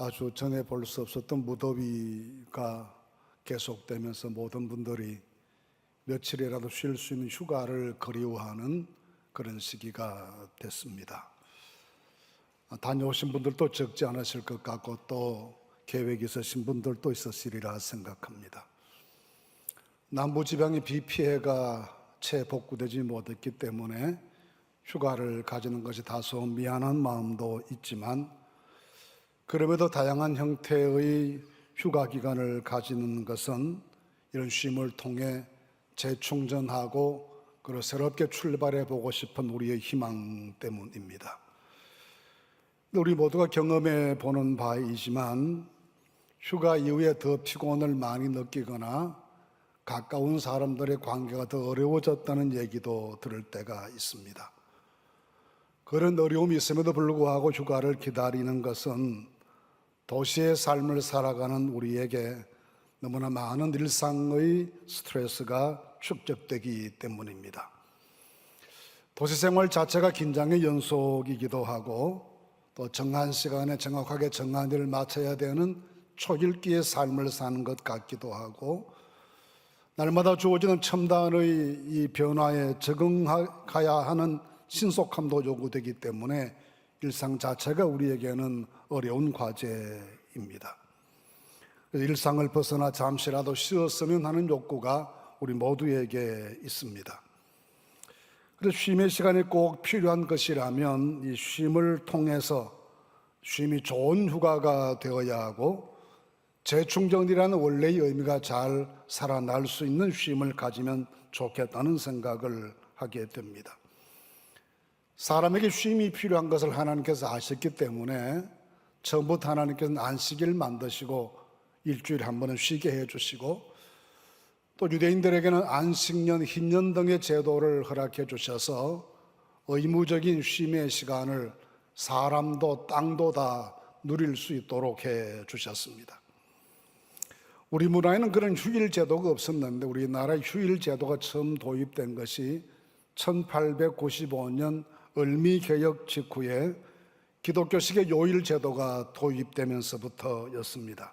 아주 전에 볼 수 없었던 무더위가 계속되면서 모든 분들이 며칠이라도 쉴 수 있는 휴가를 그리워하는 그런 시기가 됐습니다. 다녀오신 분들도 적지 않으실 것 같고 또 계획이 있으신 분들도 있으시리라 생각합니다. 남부지방의 비 피해가 채 복구되지 못했기 때문에 휴가를 가지는 것이 다소 미안한 마음도 있지만 그럼에도 다양한 형태의 휴가 기간을 가지는 것은 이런 쉼을 통해 재충전하고 그리고 새롭게 출발해 보고 싶은 우리의 희망 때문입니다. 우리 모두가 경험해 보는 바이지만 휴가 이후에 더 피곤을 많이 느끼거나 가까운 사람들의 관계가 더 어려워졌다는 얘기도 들을 때가 있습니다. 그런 어려움이 있음에도 불구하고 휴가를 기다리는 것은 도시의 삶을 살아가는 우리에게 너무나 많은 일상의 스트레스가 축적되기 때문입니다. 도시 생활 자체가 긴장의 연속이기도 하고 또 정한 시간에 정확하게 정한 일을 마쳐야 되는 초읽기의 삶을 사는 것 같기도 하고 날마다 주어지는 첨단의 이 변화에 적응해야 하는 신속함도 요구되기 때문에 일상 자체가 우리에게는 어려운 과제입니다. 일상을 벗어나 잠시라도 쉬었으면 하는 욕구가 우리 모두에게 있습니다. 그래서 쉼의 시간이 꼭 필요한 것이라면 이 쉼을 통해서 쉼이 좋은 휴가가 되어야 하고 재충전이라는 원래의 의미가 잘 살아날 수 있는 쉼을 가지면 좋겠다는 생각을 하게 됩니다. 사람에게 쉼이 필요한 것을 하나님께서 아셨기 때문에 처음부터 하나님께서는 안식일 만드시고 일주일에 한 번은 쉬게 해주시고 또 유대인들에게는 안식년, 흰년 등의 제도를 허락해 주셔서 의무적인 쉼의 시간을 사람도 땅도 다 누릴 수 있도록 해 주셨습니다. 우리 문화에는 그런 휴일 제도가 없었는데 우리나라의 휴일 제도가 처음 도입된 것이 1895년 을미개혁 직후에 기독교식의 요일 제도가 도입되면서부터였습니다.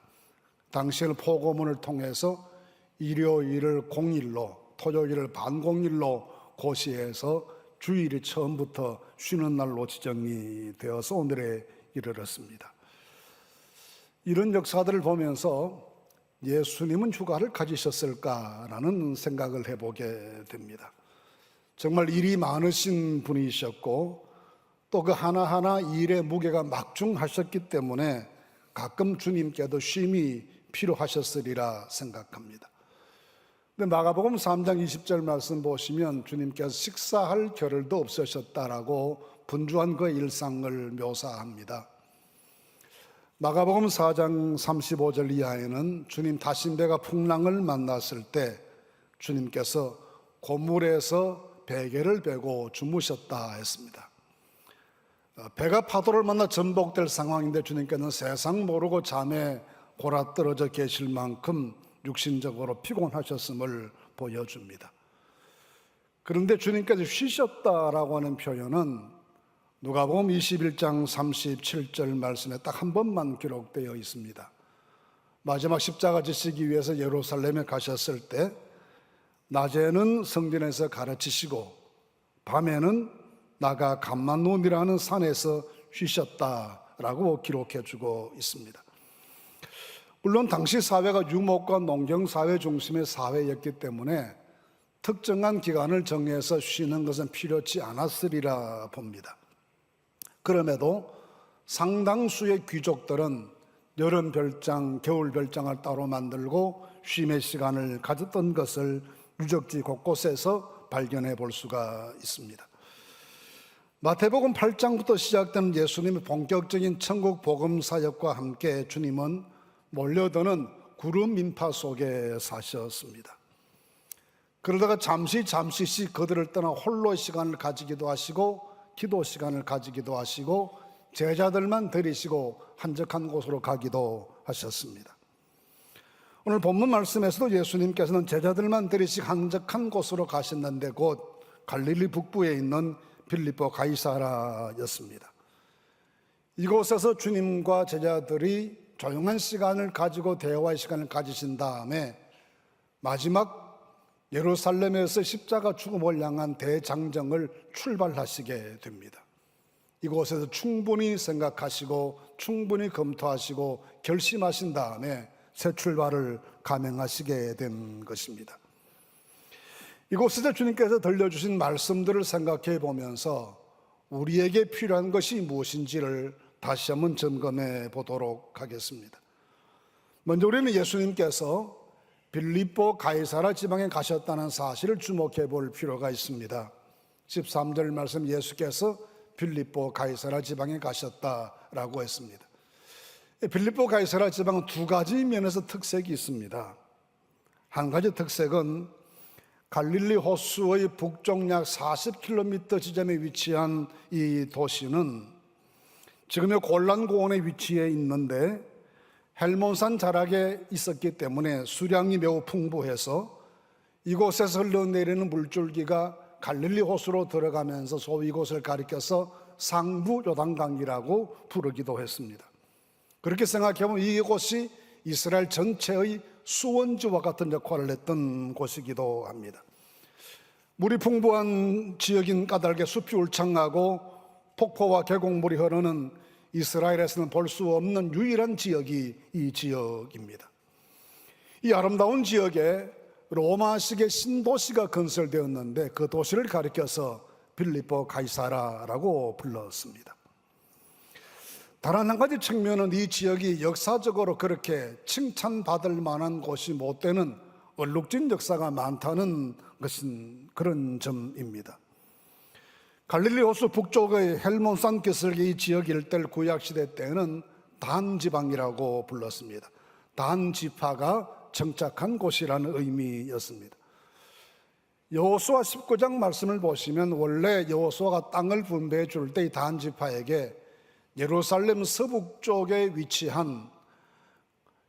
당시에는 포고문을 통해서 일요일을 공일로, 토요일을 반공일로 고시해서 주일이 처음부터 쉬는 날로 지정이 되어서 오늘에 이르렀습니다. 이런 역사들을 보면서 예수님은 휴가를 가지셨을까라는 생각을 해보게 됩니다. 정말 일이 많으신 분이셨고 또 그 하나하나 일의 무게가 막중하셨기 때문에 가끔 주님께도 쉼이 필요하셨으리라 생각합니다. 근데 마가복음 3장 20절 말씀 보시면 주님께서 식사할 겨를도 없으셨다라고 분주한 그 일상을 묘사합니다. 마가복음 4장 35절 이하에는 주님 다신배가 풍랑을 만났을 때 주님께서 고물에서 베개를 베고 주무셨다 했습니다. 배가 파도를 만나 전복될 상황인데 주님께서는 세상 모르고 잠에 골아떨어져 계실 만큼 육신적으로 피곤하셨음을 보여줍니다. 그런데 주님께서 쉬셨다라고 하는 표현은 누가복음 21장 37절 말씀에 딱 한 번만 기록되어 있습니다. 마지막 십자가 지시기 위해서 예루살렘에 가셨을 때 낮에는 성전에서 가르치시고 밤에는 나가 감만논이라는 산에서 쉬셨다라고 기록해 주고 있습니다. 물론 당시 사회가 유목과 농경 사회 중심의 사회였기 때문에 특정한 기간을 정해서 쉬는 것은 필요치 않았으리라 봅니다. 그럼에도 상당수의 귀족들은 여름 별장, 겨울 별장을 따로 만들고 쉼의 시간을 가졌던 것을 유적지 곳곳에서 발견해 볼 수가 있습니다. 마태복음 8장부터 시작되는 예수님의 본격적인 천국 복음 사역과 함께 주님은 몰려드는 구름 인파 속에 사셨습니다. 그러다가 잠시씩 그들을 떠나 홀로 시간을 가지기도 하시고 기도 시간을 가지기도 하시고 제자들만 데리시고 한적한 곳으로 가기도 하셨습니다. 오늘 본문 말씀에서도 예수님께서는 제자들만 데리시고 한적한 곳으로 가셨는데 곧 갈릴리 북부에 있는 빌립보 가이사라였습니다. 이곳에서 주님과 제자들이 조용한 시간을 가지고 대화의 시간을 가지신 다음에 마지막 예루살렘에서 십자가 죽음을 향한 대장정을 출발하시게 됩니다. 이곳에서 충분히 생각하시고 충분히 검토하시고 결심하신 다음에 새 출발을 감행하시게 된 것입니다. 이곳에서 주님께서 들려주신 말씀들을 생각해 보면서 우리에게 필요한 것이 무엇인지를 다시 한번 점검해 보도록 하겠습니다. 먼저 우리는 예수님께서 빌립보 가이사라 지방에 가셨다는 사실을 주목해 볼 필요가 있습니다. 13절 말씀, 예수께서 빌립보 가이사라 지방에 가셨다라고 했습니다. 빌립보 가이사라 지방은 두 가지 면에서 특색이 있습니다. 한 가지 특색은 갈릴리 호수의 북쪽 약 40km 지점에 위치한 이 도시는 지금의 골란고원에 위치해 있는데 헬몬산 자락에 있었기 때문에 수량이 매우 풍부해서 이곳에서 흘러내리는 물줄기가 갈릴리 호수로 들어가면서 소위 이곳을 가리켜서 상부 요단강이라고 부르기도 했습니다. 그렇게 생각해보면 이곳이 이스라엘 전체의 수원지와 같은 역할을 했던 곳이기도 합니다. 물이 풍부한 지역인 까닭에 숲이 울창하고 폭포와 계곡물이 흐르는 이스라엘에서는 볼 수 없는 유일한 지역이 이 지역입니다. 이 아름다운 지역에 로마식의 신도시가 건설되었는데 그 도시를 가리켜서 빌립보 가이사라라고 불렀습니다. 다른 한 가지 측면은 이 지역이 역사적으로 그렇게 칭찬받을 만한 곳이 못 되는 얼룩진 역사가 많다는 것은 그런 점입니다. 갈릴리 호수 북쪽의 헬몬산 기슭의 이 지역 일대를 구약시대 때는 단 지방이라고 불렀습니다. 단 지파가 정착한 곳이라는 의미였습니다. 여호수아 19장 말씀을 보시면 원래 여호수아가 땅을 분배해 줄 때 이 단 지파에게 예루살렘 서북쪽에 위치한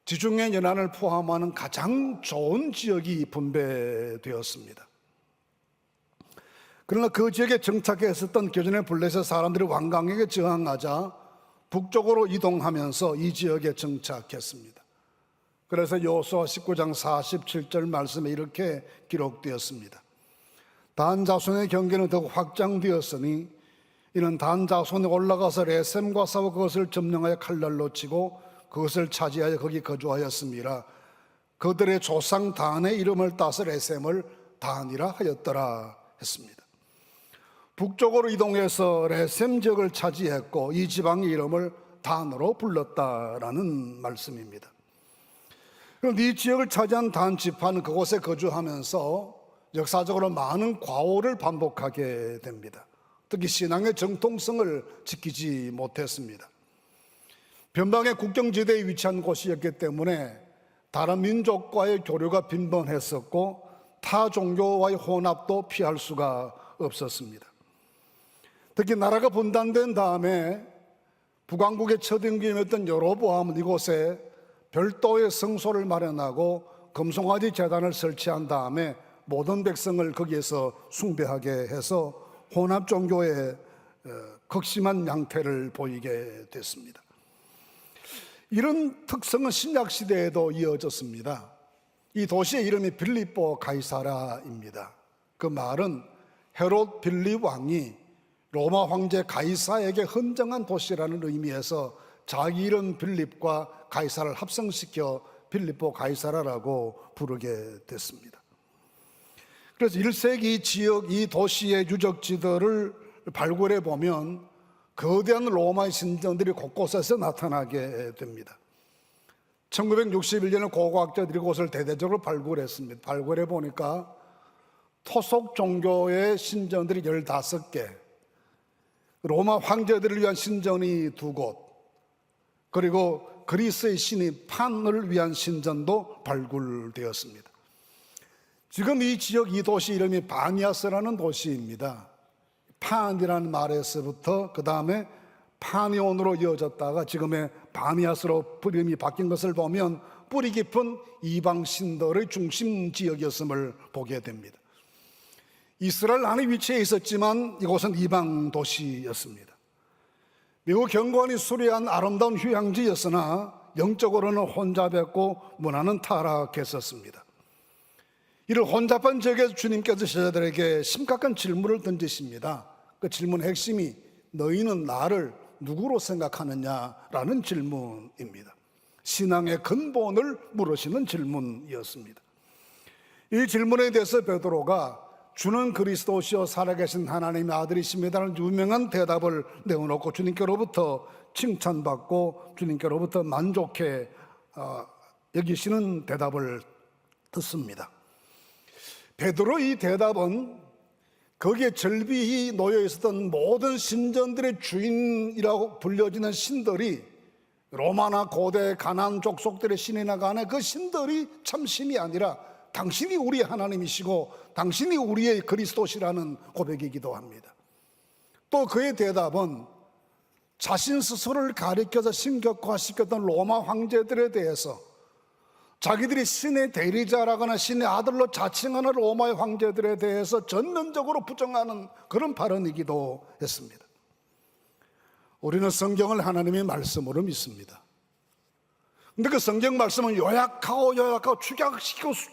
지중해 연안을 포함하는 가장 좋은 지역이 분배되었습니다. 그러나 그 지역에 정착해 있었던 기존의 블레셋 사람들이 왕강에게 저항하자 북쪽으로 이동하면서 이 지역에 정착했습니다. 그래서 여호수아 19장 47절 말씀에 이렇게 기록되었습니다. 단 자손의 경계는 더욱 확장되었으니 이는 단 자손이 올라가서 레셈과 싸워 그것을 점령하여 칼날로 치고 그것을 차지하여 거기 거주하였습니다. 그들의 조상 단의 이름을 따서 레셈을 단이라 하였더라 했습니다. 북쪽으로 이동해서 레셈 지역을 차지했고 이 지방의 이름을 단으로 불렀다라는 말씀입니다. 그런데 이 지역을 차지한 단 지파는 그곳에 거주하면서 역사적으로 많은 과오를 반복하게 됩니다. 특히 신앙의 정통성을 지키지 못했습니다. 변방의 국경지대에 위치한 곳이었기 때문에 다른 민족과의 교류가 빈번했었고 타 종교와의 혼합도 피할 수가 없었습니다. 특히 나라가 분단된 다음에 북왕국의 첫 임금이었던 여로보암은 이곳에 별도의 성소를 마련하고 금송아지 제단을 설치한 다음에 모든 백성을 거기에서 숭배하게 해서 혼합 종교의 극심한 양태를 보이게 됐습니다. 이런 특성은 신약 시대에도 이어졌습니다. 이 도시의 이름이 빌립보 가이사라입니다. 그 말은 헤롯 빌립 왕이 로마 황제 가이사에게 헌정한 도시라는 의미에서 자기 이름 빌립과 가이사를 합성시켜 빌립보 가이사라라고 부르게 됐습니다. 그래서 1세기 지역 이 도시의 유적지들을 발굴해 보면 거대한 로마의 신전들이 곳곳에서 나타나게 됩니다. 1961년에 고고학자들이 그것을 대대적으로 발굴했습니다. 발굴해 보니까 토속 종교의 신전들이 15개, 로마 황제들을 위한 신전이 2곳, 그리고 그리스의 신인 판을 위한 신전도 발굴되었습니다. 지금 이 지역, 이 도시 이름이 바니아스라는 도시입니다. 판이라는 말에서부터 그 다음에 파니온으로 이어졌다가 지금의 바니아스로 이름이 바뀐 것을 보면 뿌리 깊은 이방 신들의 중심 지역이었음을 보게 됩니다. 이스라엘 안에 위치해 있었지만 이곳은 이방 도시였습니다. 매우 견고하니 수려한 아름다운 휴양지였으나 영적으로는 혼잡했고 문화는 타락했었습니다. 이를 혼잡한 지역에서 주님께서 제자들에게 심각한 질문을 던지십니다. 그 질문의 핵심이 너희는 나를 누구로 생각하느냐라는 질문입니다. 신앙의 근본을 물으시는 질문이었습니다. 이 질문에 대해서 베드로가 주는 그리스도시요 살아계신 하나님의 아들이십니다라는 유명한 대답을 내어놓고 주님께로부터 칭찬받고 주님께로부터 만족해 여기시는 대답을 듣습니다. 베드로 이 대답은 거기에 절비히 놓여 있었던 모든 신전들의 주인이라고 불려지는 신들이 로마나 고대 가나안 족속들의 신이나 간에 그 신들이 참 신이 아니라 당신이 우리의 하나님이시고 당신이 우리의 그리스도시라는 고백이기도 합니다. 또 그의 대답은 자신 스스로를 가리켜서 신격화시켰던 로마 황제들에 대해서 자기들이 신의 대리자라거나 신의 아들로 자칭하는 로마의 황제들에 대해서 전면적으로 부정하는 그런 발언이기도 했습니다. 우리는 성경을 하나님의 말씀으로 믿습니다. 근데 그 성경 말씀은 요약하고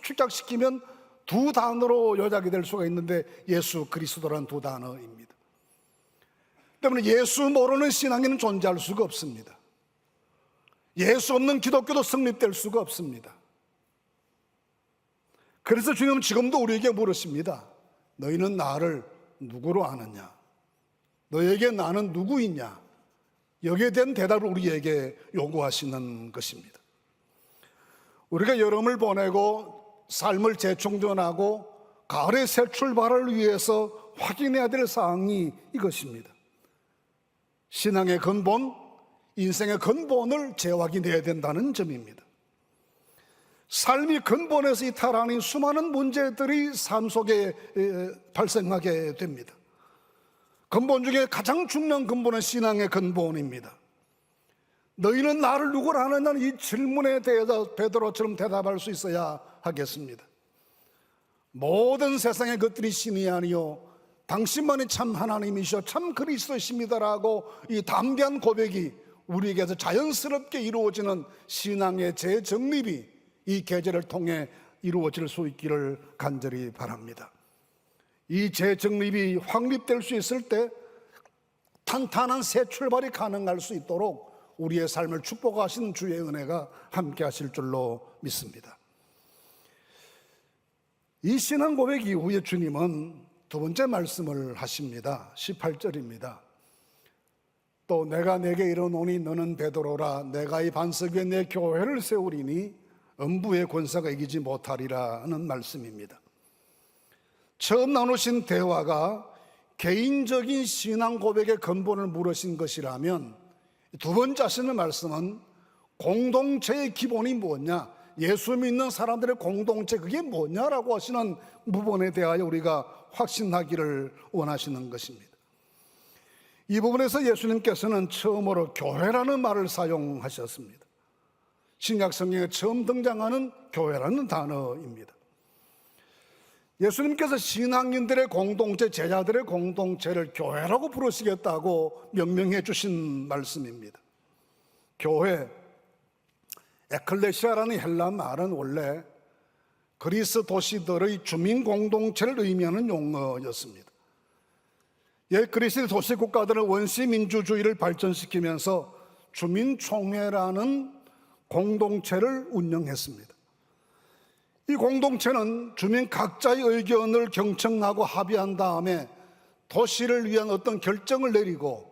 축약시키면 두 단어로 요약이 될 수가 있는데 예수 그리스도라는 두 단어입니다. 때문에 예수 모르는 신앙인은 존재할 수가 없습니다. 예수 없는 기독교도 성립될 수가 없습니다. 그래서 주님은 지금도 우리에게 물으십니다. 너희는 나를 누구로 아느냐? 너에게 나는 누구이냐? 여기에 대한 대답을 우리에게 요구하시는 것입니다. 우리가 여름을 보내고 삶을 재충전하고 가을의 새 출발을 위해서 확인해야 될 사항이 이것입니다. 신앙의 근본, 인생의 근본을 재확인해야 된다는 점입니다. 삶이 근본에서 이탈하는 수많은 문제들이 삶 속에 발생하게 됩니다. 근본 중에 가장 중요한 근본은 신앙의 근본입니다. 너희는 나를 누구로 아느냐는 이 질문에 대해서 베드로처럼 대답할 수 있어야 하겠습니다. 모든 세상의 것들이 신이 아니요 당신만이 참 하나님이시오 참 그리스도이십니다라고 이 담대한 고백이 우리에게서 자연스럽게 이루어지는 신앙의 재정립이 이 계절을 통해 이루어질 수 있기를 간절히 바랍니다. 이 재정립이 확립될 수 있을 때 탄탄한 새 출발이 가능할 수 있도록 우리의 삶을 축복하신 주의 은혜가 함께 하실 줄로 믿습니다. 이 신앙 고백 이후에 주님은 두 번째 말씀을 하십니다. 18절입니다. 또 내가 내게 이르노니 너는 베드로라 내가 이 반석 위에 내 교회를 세우리니 음부의 권세가 이기지 못하리라는 말씀입니다. 처음 나누신 대화가 개인적인 신앙 고백의 근본을 물으신 것이라면 두 번째 하시는 말씀은 공동체의 기본이 뭐냐, 예수 믿는 사람들의 공동체 그게 뭐냐라고 하시는 부분에 대하여 우리가 확신하기를 원하시는 것입니다. 이 부분에서 예수님께서는 처음으로 교회라는 말을 사용하셨습니다. 신약 성경에 처음 등장하는 교회라는 단어입니다. 예수님께서 신앙인들의 공동체, 제자들의 공동체를 교회라고 부르시겠다고 명명해 주신 말씀입니다. 교회, 에클레시아라는 헬라 말은 원래 그리스 도시들의 주민 공동체를 의미하는 용어였습니다. 옛 그리스 도시 국가들은 원시 민주주의를 발전시키면서 주민총회라는 공동체를 운영했습니다. 이 공동체는 주민 각자의 의견을 경청하고 합의한 다음에 도시를 위한 어떤 결정을 내리고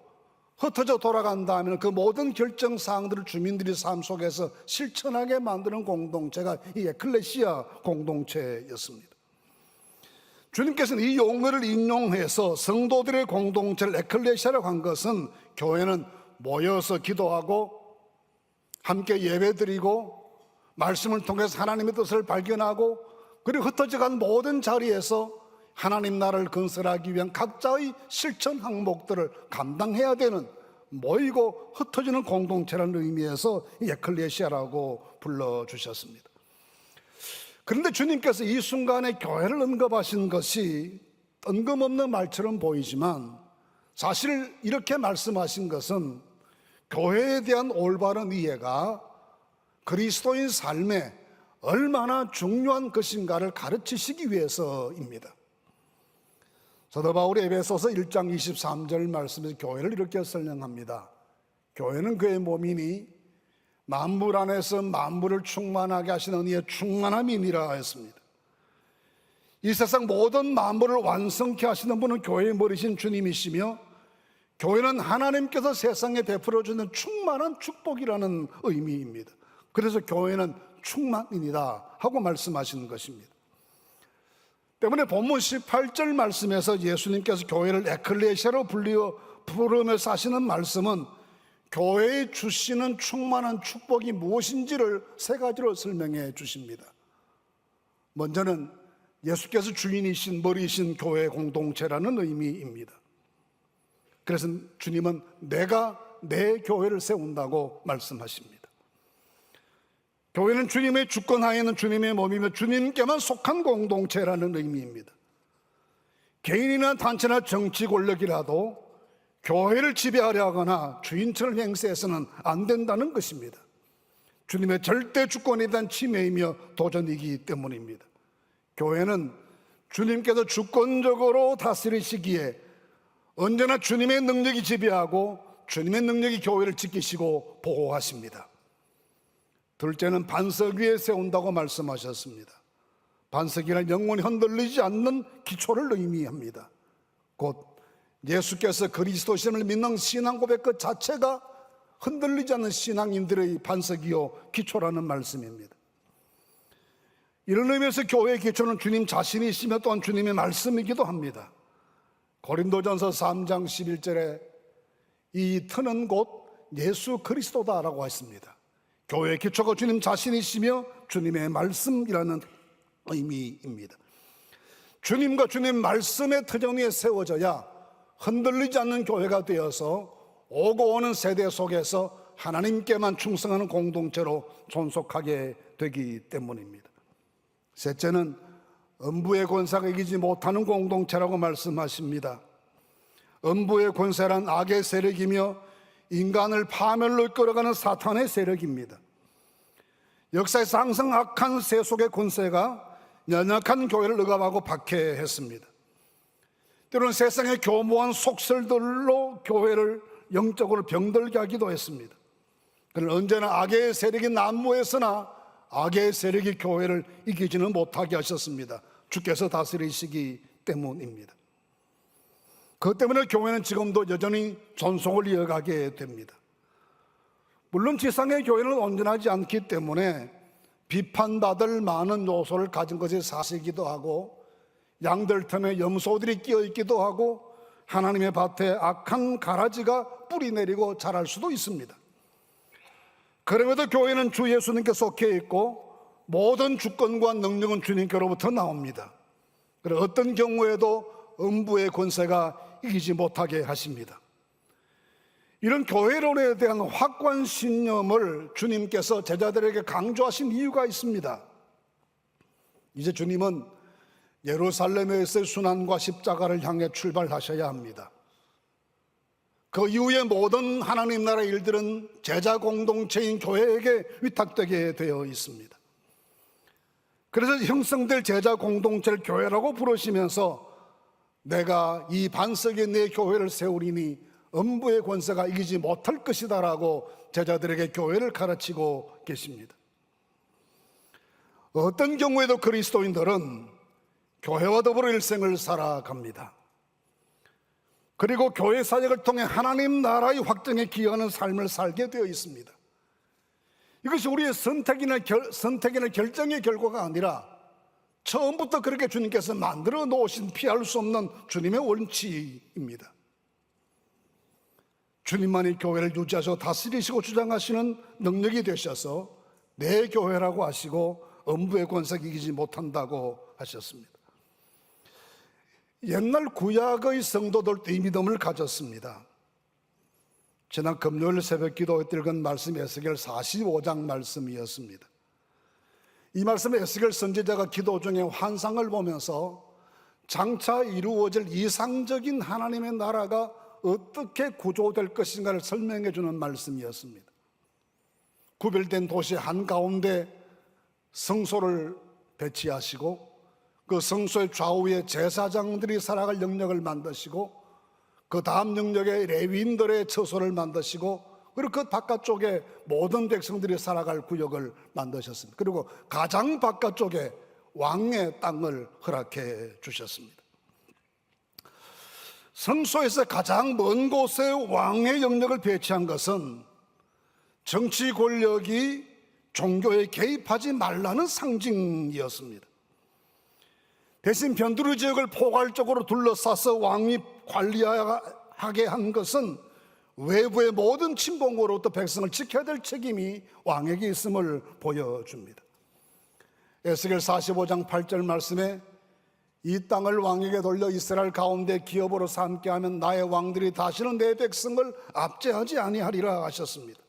흩어져 돌아간 다음에 그 모든 결정 사항들을 주민들이 삶 속에서 실천하게 만드는 공동체가 이 에클레시아 공동체였습니다. 주님께서는 이 용어를 인용해서 성도들의 공동체를 에클레시아라고 한 것은 교회는 모여서 기도하고 함께 예배드리고 말씀을 통해서 하나님의 뜻을 발견하고 그리고 흩어져간 모든 자리에서 하나님 나라를 건설하기 위한 각자의 실천 항목들을 감당해야 되는 모이고 흩어지는 공동체라는 의미에서 에클레시아라고 불러주셨습니다. 그런데 주님께서 이 순간에 교회를 언급하신 것이 뜬금없는 말처럼 보이지만 사실 이렇게 말씀하신 것은 교회에 대한 올바른 이해가 그리스도인 삶에 얼마나 중요한 것인가를 가르치시기 위해서입니다. 사도 바울이 에베소서 1장 23절 말씀에서 교회를 이렇게 설명합니다. 교회는 그의 몸이니 만물 안에서 만물을 충만하게 하시는 이의 충만함이니라 했습니다. 이 세상 모든 만물을 완성케 하시는 분은 교회의 머리신 주님이시며, 교회는 하나님께서 세상에 베풀어주는 충만한 축복이라는 의미입니다. 그래서 교회는 충만이다 하고 말씀하시는 것입니다. 때문에 본문 18절 말씀에서 예수님께서 교회를 에클레시아로 부르면서 하시는 말씀은 교회에 주시는 충만한 축복이 무엇인지를 세 가지로 설명해 주십니다. 먼저는 예수께서 주인이신 머리이신 교회 공동체라는 의미입니다. 그래서 주님은 내가 내 교회를 세운다고 말씀하십니다. 교회는 주님의 주권하에 있는 주님의 몸이며 주님께만 속한 공동체라는 의미입니다. 개인이나 단체나 정치 권력이라도 교회를 지배하려 하거나 주인처럼 행세해서는 안 된다는 것입니다. 주님의 절대 주권에 대한 침해이며 도전이기 때문입니다. 교회는 주님께서 주권적으로 다스리시기에 언제나 주님의 능력이 지배하고 주님의 능력이 교회를 지키시고 보호하십니다. 둘째는 반석 위에 세운다고 말씀하셨습니다. 반석이란 영원히 흔들리지 않는 기초를 의미합니다. 곧 예수께서 그리스도심을 믿는 신앙 고백 그 자체가 흔들리지 않는 신앙인들의 반석이요 기초라는 말씀입니다. 이런 의미에서 교회의 기초는 주님 자신이시며 또한 주님의 말씀이기도 합니다. 고린도전서 3장 11절에 이 터는 곧 예수 그리스도다라고 했습니다. 교회의 기초가 주님 자신이시며 주님의 말씀이라는 의미입니다. 주님과 주님 말씀의 터전 위에 세워져야 흔들리지 않는 교회가 되어서 오고 오는 세대 속에서 하나님께만 충성하는 공동체로 존속하게 되기 때문입니다. 셋째는 음부의 권세가 이기지 못하는 공동체라고 말씀하십니다. 음부의 권세란 악의 세력이며 인간을 파멸로 이끌어가는 사탄의 세력입니다. 역사에서 항상 악한 세속의 권세가 연약한 교회를 억압하고 박해했습니다. 때로는 세상의 교모한 속설들로 교회를 영적으로 병들게 하기도 했습니다. 그러나 언제나 악의 세력이 난무했으나 악의 세력이 교회를 이기지는 못하게 하셨습니다. 주께서 다스리시기 때문입니다. 그것 때문에 교회는 지금도 여전히 전속을 이어가게 됩니다. 물론 지상의 교회는 온전하지 않기 때문에 비판받을 많은 요소를 가진 것이 사실이기도 하고, 양들 틈에 염소들이 끼어 있기도 하고, 하나님의 밭에 악한 가라지가 뿌리 내리고 자랄 수도 있습니다. 그럼에도 교회는 주 예수님께 속해 있고 모든 주권과 능력은 주님께로부터 나옵니다. 그리고 어떤 경우에도 음부의 권세가 이기지 못하게 하십니다. 이런 교회론에 대한 확고한 신념을 주님께서 제자들에게 강조하신 이유가 있습니다. 이제 주님은 예루살렘에서의 순환과 십자가를 향해 출발하셔야 합니다. 그 이후에 모든 하나님 나라의 일들은 제자 공동체인 교회에게 위탁되게 되어 있습니다. 그래서 형성될 제자 공동체를 교회라고 부르시면서 내가 이 반석에 내 교회를 세우리니 음부의 권세가 이기지 못할 것이다 라고 제자들에게 교회를 가르치고 계십니다. 어떤 경우에도 그리스도인들은 교회와 더불어 일생을 살아갑니다. 그리고 교회 사역을 통해 하나님 나라의 확정에 기여하는 삶을 살게 되어 있습니다. 이것이 우리의 선택이나 결정의 결과가 아니라 처음부터 그렇게 주님께서 만들어 놓으신 피할 수 없는 주님의 원칙입니다. 주님만이 교회를 유지하시고 다스리시고 주장하시는 능력이 되셔서 내 교회라고 하시고 음부의 권세가 이기지 못한다고 하셨습니다. 옛날 구약의 성도들도 이 믿음을 가졌습니다. 지난 금요일 새벽 기도에 읽은 말씀 에스겔 45장 말씀이었습니다. 이 말씀에 에스겔 선지자가 기도 중에 환상을 보면서 장차 이루어질 이상적인 하나님의 나라가 어떻게 구조될 것인가를 설명해 주는 말씀이었습니다. 구별된 도시 한가운데 성소를 배치하시고 그 성소의 좌우에 제사장들이 살아갈 영역을 만드시고 그 다음 영역에 레위인들의 처소를 만드시고 그리고 그 바깥쪽에 모든 백성들이 살아갈 구역을 만드셨습니다. 그리고 가장 바깥쪽에 왕의 땅을 허락해 주셨습니다. 성소에서 가장 먼 곳에 왕의 영역을 배치한 것은 정치 권력이 종교에 개입하지 말라는 상징이었습니다. 대신 변두리 지역을 포괄적으로 둘러싸서 왕이 관리하게 한 것은 외부의 모든 침공으로부터 백성을 지켜야 될 책임이 왕에게 있음을 보여줍니다. 에스겔 45장 8절 말씀에 이 땅을 왕에게 돌려 이스라엘 가운데 기업으로 삼게 하면 나의 왕들이 다시는 내 백성을 압제하지 아니하리라 하셨습니다.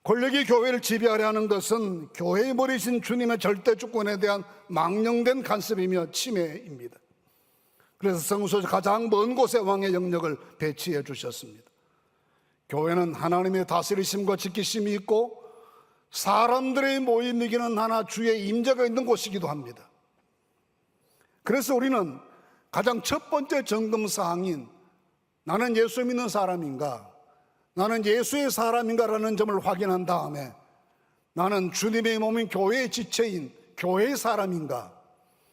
권력이 교회를 지배하려 하는 것은 교회의 머리신 주님의 절대 주권에 대한 망령된 간섭이며 침해입니다. 그래서 성소에서 가장 먼 곳에 왕의 영역을 배치해 주셨습니다. 교회는 하나님의 다스리심과 지키심이 있고 사람들의 모임이기는 하나 주의 임재가 있는 곳이기도 합니다. 그래서 우리는 가장 첫 번째 점검사항인 나는 예수 믿는 사람인가, 나는 예수의 사람인가라는 점을 확인한 다음에 나는 주님의 몸인 교회의 지체인 교회의 사람인가,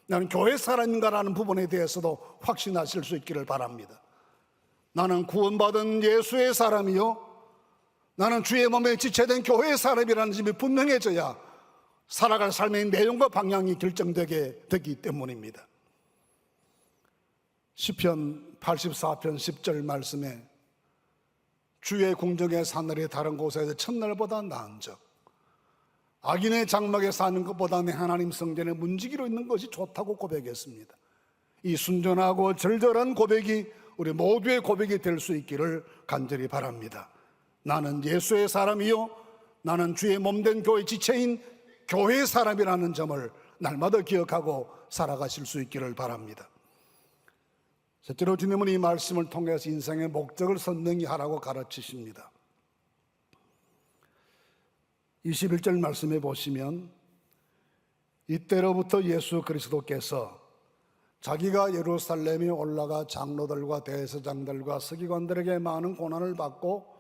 나는 교회 사람인가라는 부분에 대해서도 확신하실 수 있기를 바랍니다. 나는 구원받은 예수의 사람이요, 나는 주의 몸에 지체된 교회의 사람이라는 점이 분명해져야 살아갈 삶의 내용과 방향이 결정되게 되기 때문입니다. 시편 84편 10절 말씀에 주의 궁정의 사늘이 다른 곳에서 첫날보다 나은 적, 악인의 장막에 사는 것보다 내 하나님 성전에 문지기로 있는 것이 좋다고 고백했습니다. 이 순전하고 절절한 고백이 우리 모두의 고백이 될 수 있기를 간절히 바랍니다. 나는 예수의 사람이요, 나는 주의 몸된 교회 지체인 교회의 사람이라는 점을 날마다 기억하고 살아가실 수 있기를 바랍니다. 첫째로 주님은 이 말씀을 통해서 인생의 목적을 선명히 하라고 가르치십니다. 21절 말씀에 보시면 이때로부터 예수 그리스도께서 자기가 예루살렘에 올라가 장로들과 대제사장들과 서기관들에게 많은 고난을 받고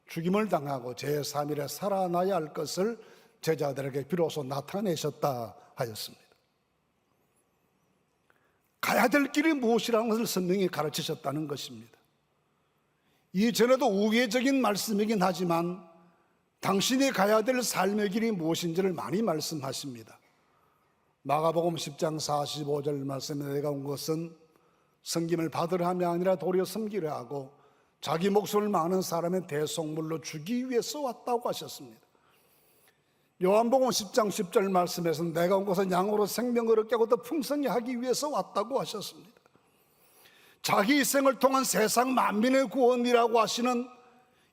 죽임을 당하고 제3일에 살아나야 할 것을 제자들에게 비로소 나타내셨다 하였습니다. 가야 될 길이 무엇이라는 것을 선명히 가르치셨다는 것입니다. 이전에도 우회적인 말씀이긴 하지만 당신이 가야 될 삶의 길이 무엇인지를 많이 말씀하십니다. 마가복음 10장 45절 말씀에 내가 온 것은 섬김을 받으려 함이 아니라 도리어 섬기려 하고 자기 목숨을 많은 사람의 대속물로 주기 위해서 왔다고 하셨습니다. 요한복음 10장 10절 말씀에서는 내가 온 것은 양으로 생명을 얻게 하고 더 풍성히 하기 위해서 왔다고 하셨습니다. 자기 일생을 통한 세상 만민의 구원이라고 하시는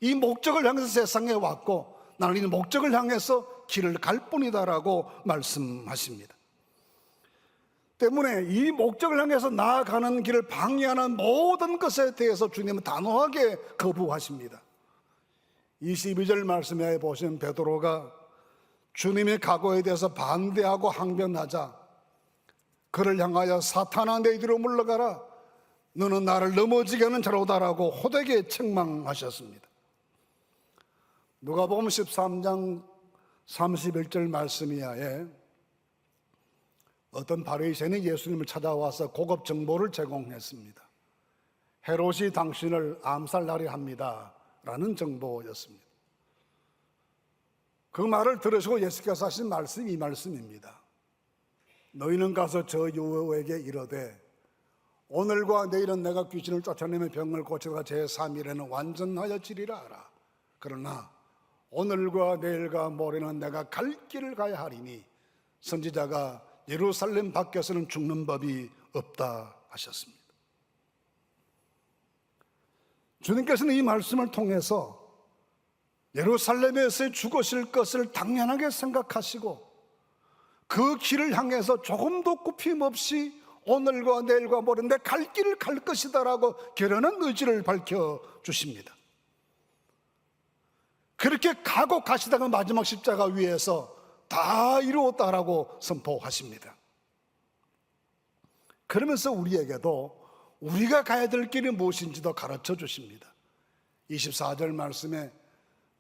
이 목적을 향해서 세상에 왔고 나는 이 목적을 향해서 길을 갈 뿐이다라고 말씀하십니다. 때문에 이 목적을 향해서 나아가는 길을 방해하는 모든 것에 대해서 주님은 단호하게 거부하십니다. 22절 말씀에 보시면 베드로가 주님의 각오에 대해서 반대하고 항변하자 그를 향하여 사탄아 내 뒤로 물러가라, 너는 나를 넘어지게 하는 자로다라고 호되게 책망하셨습니다. 누가복음 13장 31절 말씀 이하에 어떤 바리새인이 예수님을 찾아와서 고급 정보를 제공했습니다. 헤롯이 당신을 암살하려 합니다 라는 정보였습니다. 그 말을 들으시고 예수께서 하신 말씀이 이 말씀입니다. 너희는 가서 저 유호에게 이르되 오늘과 내일은 내가 귀신을 쫓아내며 병을 고쳐가 제3일에는 완전하여 지리라 하라. 그러나 오늘과 내일과 모레는 내가 갈 길을 가야 하리니 선지자가 예루살렘 밖에서는 죽는 법이 없다 하셨습니다. 주님께서는 이 말씀을 통해서 예루살렘에서 죽으실 것을 당연하게 생각하시고 그 길을 향해서 조금도 굽힘 없이 오늘과 내일과 모레인데 갈 길을 갈 것이다라고 결연한 의지를 밝혀주십니다. 그렇게 가고 가시다가 마지막 십자가 위에서 다 이루었다라고 선포하십니다. 그러면서 우리에게도 우리가 가야 될 길이 무엇인지도 가르쳐 주십니다. 24절 말씀에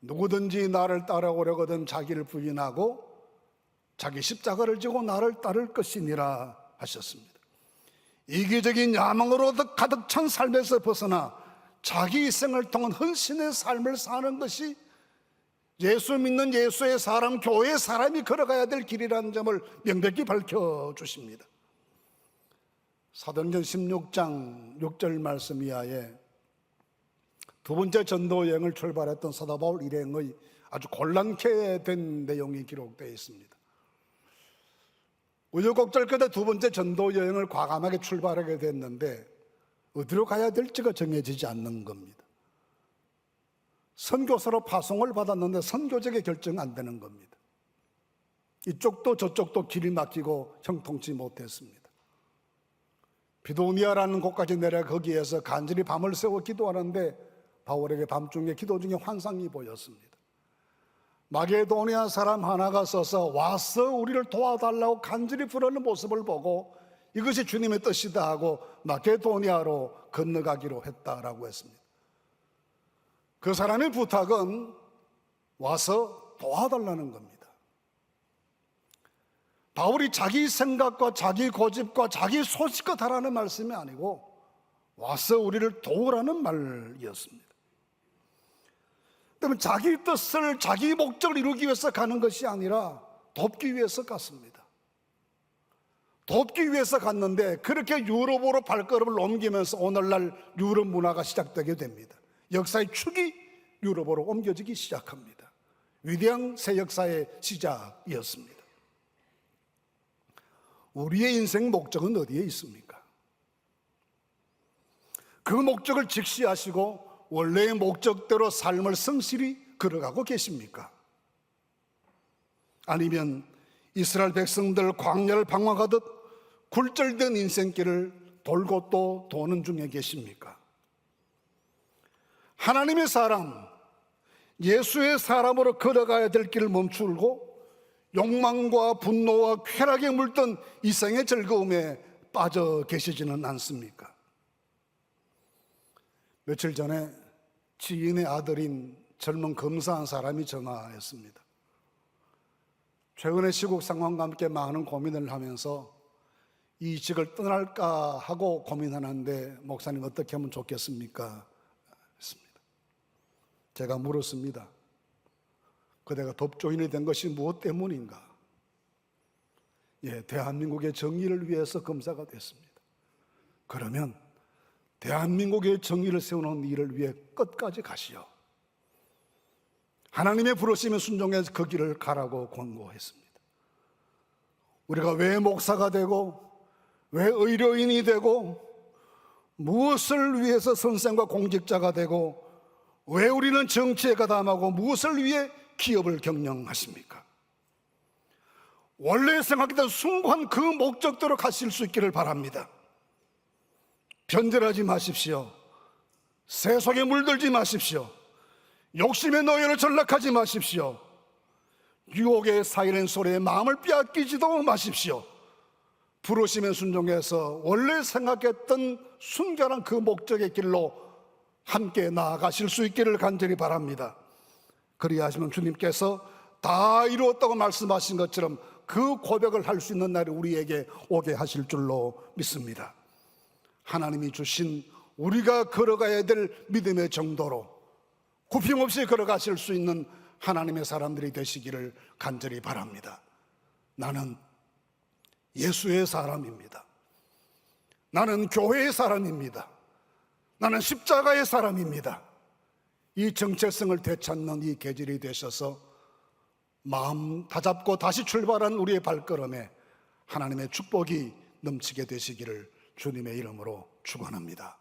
누구든지 나를 따라오려거든 자기를 부인하고 자기 십자가를 지고 나를 따를 것이니라 하셨습니다. 이기적인 야망으로 가득 찬 삶에서 벗어나 자기 일생을 통한 헌신의 삶을 사는 것이 예수 믿는 예수의 사람, 교회의 사람이 걸어가야 될 길이라는 점을 명백히 밝혀주십니다. 사도행전 16장 6절 말씀 이하에 두 번째 전도 여행을 출발했던 사도 바울 일행의 아주 곤란케 된 내용이 기록되어 있습니다. 우여곡절 끝에 두 번째 전도 여행을 과감하게 출발하게 됐는데 어디로 가야 될지가 정해지지 않는 겁니다. 선교사로 파송을 받았는데 선교적인 결정 안 되는 겁니다. 이쪽도 저쪽도 길이 막히고 형통치 못했습니다. 비도니아라는 곳까지 내려 거기에서 간절히 밤을 새워 기도하는데 바울에게 밤중에 기도 중에 환상이 보였습니다. 마게도니아 사람 하나가 서서 와서 우리를 도와달라고 간절히 부르는 모습을 보고 이것이 주님의 뜻이다 하고 마게도니아로 건너가기로 했다라고 했습니다. 그 사람의 부탁은 와서 도와달라는 겁니다. 바울이 자기 생각과 자기 고집과 자기 소식껏 하라는 말씀이 아니고 와서 우리를 도우라는 말이었습니다. 그러면 자기 뜻을, 자기 목적을 이루기 위해서 가는 것이 아니라 돕기 위해서 갔습니다. 돕기 위해서 갔는데 그렇게 유럽으로 발걸음을 옮기면서 오늘날 유럽 문화가 시작되게 됩니다. 역사의 축이 유럽으로 옮겨지기 시작합니다. 위대한 새 역사의 시작이었습니다. 우리의 인생 목적은 어디에 있습니까? 그 목적을 직시하시고 원래의 목적대로 삶을 성실히 걸어가고 계십니까? 아니면 이스라엘 백성들 광야를 방황하듯 굴절된 인생길을 돌고 또 도는 중에 계십니까? 하나님의 사람, 예수의 사람으로 걸어가야 될 길을 멈추고 욕망과 분노와 쾌락에 물든 이생의 즐거움에 빠져 계시지는 않습니까? 며칠 전에 지인의 아들인 젊은 검사한 사람이 전화했습니다. 최근의 시국 상황과 함께 많은 고민을 하면서 이 직을 떠날까 하고 고민하는데 목사님 어떻게 하면 좋겠습니까? 했습니다. 제가 물었습니다. 그대가 법조인이 된 것이 무엇 때문인가? 대한민국의 정의를 위해서 검사가 됐습니다. 그러면 대한민국의 정의를 세우는 일을 위해 끝까지 가시오. 하나님의 부르심에 순종해서 그 길을 가라고 권고했습니다. 우리가 왜 목사가 되고 왜 의료인이 되고 무엇을 위해서 선생과 공직자가 되고 왜 우리는 정치에 가담하고 무엇을 위해 기업을 경영하십니까? 원래 생각했던 순간 그 목적대로 가실 수 있기를 바랍니다. 변절하지 마십시오. 세속에 물들지 마십시오. 욕심의 노예로 전락하지 마십시오. 유혹의 사이렌 소리에 마음을 빼앗기지도 마십시오. 부르심에 순종해서 원래 생각했던 순결한 그 목적의 길로 함께 나아가실 수 있기를 간절히 바랍니다. 그리하시면 주님께서 다 이루었다고 말씀하신 것처럼 그 고백을 할 수 있는 날이 우리에게 오게 하실 줄로 믿습니다. 하나님이 주신 우리가 걸어가야 될 믿음의 정도로 굽힘없이 걸어가실 수 있는 하나님의 사람들이 되시기를 간절히 바랍니다. 나는 예수의 사람입니다. 나는 교회의 사람입니다. 나는 십자가의 사람입니다. 이 정체성을 되찾는 이 계절이 되셔서 마음 다잡고 다시 출발한 우리의 발걸음에 하나님의 축복이 넘치게 되시기를 주님의 이름으로 축원합니다.